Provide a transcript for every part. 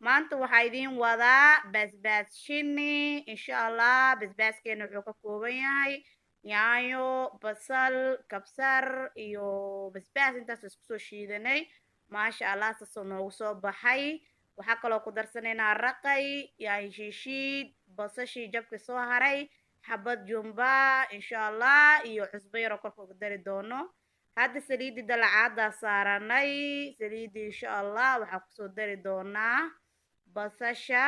maanta waxaa idiin wadaa basbaas shini insha allah. basbaaskeena wuxuu ka kooban yahay yaanyo, basal, kabsar iyo basbaas. intaas isku soo shiidanay maasha allah, saasoo noogu soo baxay. waxaa kaloo ku darsanaynaa raqay, yaanyo shiishiid, basashii jabka soo haray, xabad jumba insha allah, iyo cusbo yaroo korka uga dari doono. hadda saliidii dalacaada saaranay. saliidii insha allah waxaa kusoo dari doonaa basasha.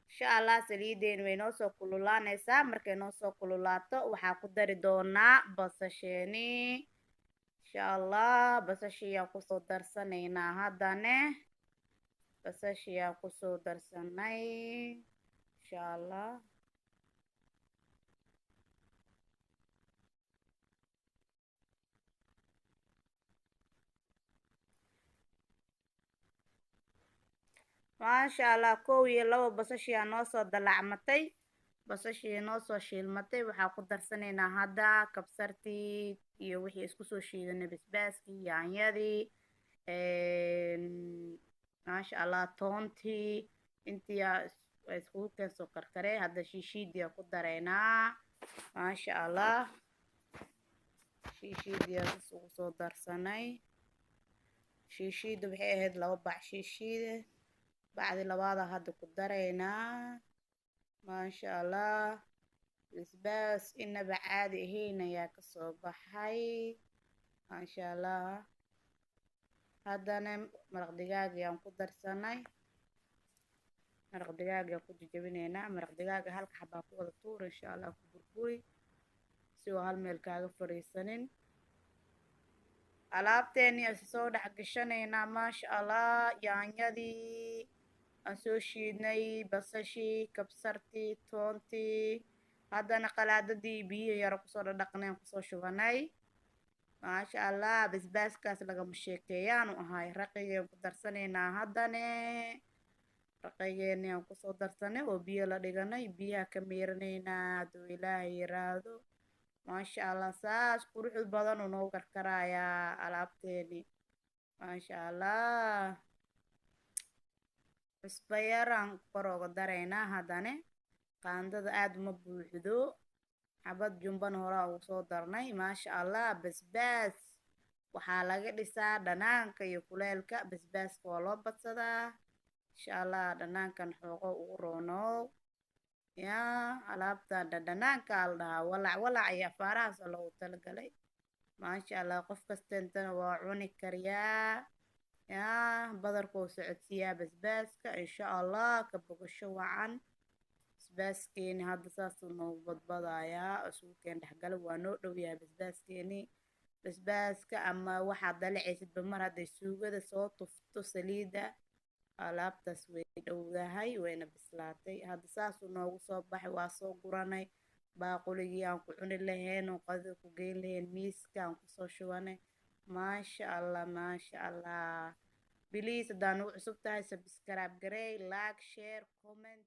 insha allah saliideen way noo soo kululaanaysaa. markay noo soo kululaato waxaa ku dari doonaa basasheeni insha allah. basashiyaan kusoo darsanaynaa haddane. basashiyaan kusoo darsanay insha allah. maasha allah, 1 iyo 2 basashiyaa noo soo dalacmatay. basashii noo soo shiilmatay. waxaa ku darsanaynaa hadda kabsartii iyo wixii isku soo shiidanay, basbaaskii, yaanyadii, maasha allah toontii. intii iskugu keensoo karkarey. hadda shiishiidiyaa ku dareynaa maasha allah. shiishiidiyaa isugu soo darsanay. shiishiida waxay ahayd 2 bac shiishiide. bacdi labaada hadda ku dareynaa maasha allah. basbaas inaba caadi ahayn ayaa kasoo baxay maasha allah. haddana maraq digaag ayaan ku darsanay. maraq digaag ayaan ku jajabinaynaa. maraq digaaga halka xabaa ku wada tuur insha allah, ku burburi si oo hal meel kaaga fadhiisanin. alaabteeni aan soo dhex gashanaynaa maasha allah. yaanyadii aan soo shiidnay, basashii, kabsartii, toontii. haddana qalaadadii biyo yaro kusoo dhaqneen kusoo shubanay maasha allah. basbaaskaas lagama sheekeeyaanu ahay. raqigeen ku darsanaynaa haddane. raqageeni aan kusoo darsanay oo biyo la dhiganay. biyaha ka miiranaynaa hadduu ilaahay yiraahdo maasha allah. saas quruxd badan uu noogu karkarayaa alaabteeni maasha allah. cusbo yaraan kor uga dareynaa haddane. qaandada aad uma buuxdo. xabad jumbana horaa ugu soo darnay maasha allah. basbaas waxaa laga dhisaa dhanaanka iyo kuleelka. basbaaska waa loo badsadaa insha allah. dhanaankan xoogo ugu roonow yaa. alaabtan dhanaanka la dhahaa. walac walac iyo afaarahaas loogu talagalay maasha allah. qof kastentana waa cuni kariyaa yaa. badarkoo socodsiiyaa basbaaska insha allah. ka bogasho wacan. basbaaskeeni hadda saasuu noogu badbadayaa. isugu keen dhexgala waa noo dhow yahay basbaaskeeni. basbaaska ama waxaad dalacaysidba mar hadday suugada soo tufto saliida, alaabtaas way dhowdahay wayna bislaatay. hadda saasuu noogu soo baxay. waa soo guranay. baaquligii aan ku cuni lahayn oo qadada ku geyn lahayn miiska aan kusoo shubanay maasha allah maasha allah. biliis haddaan ugu cusub tahay subscribe garey, like, share, comment.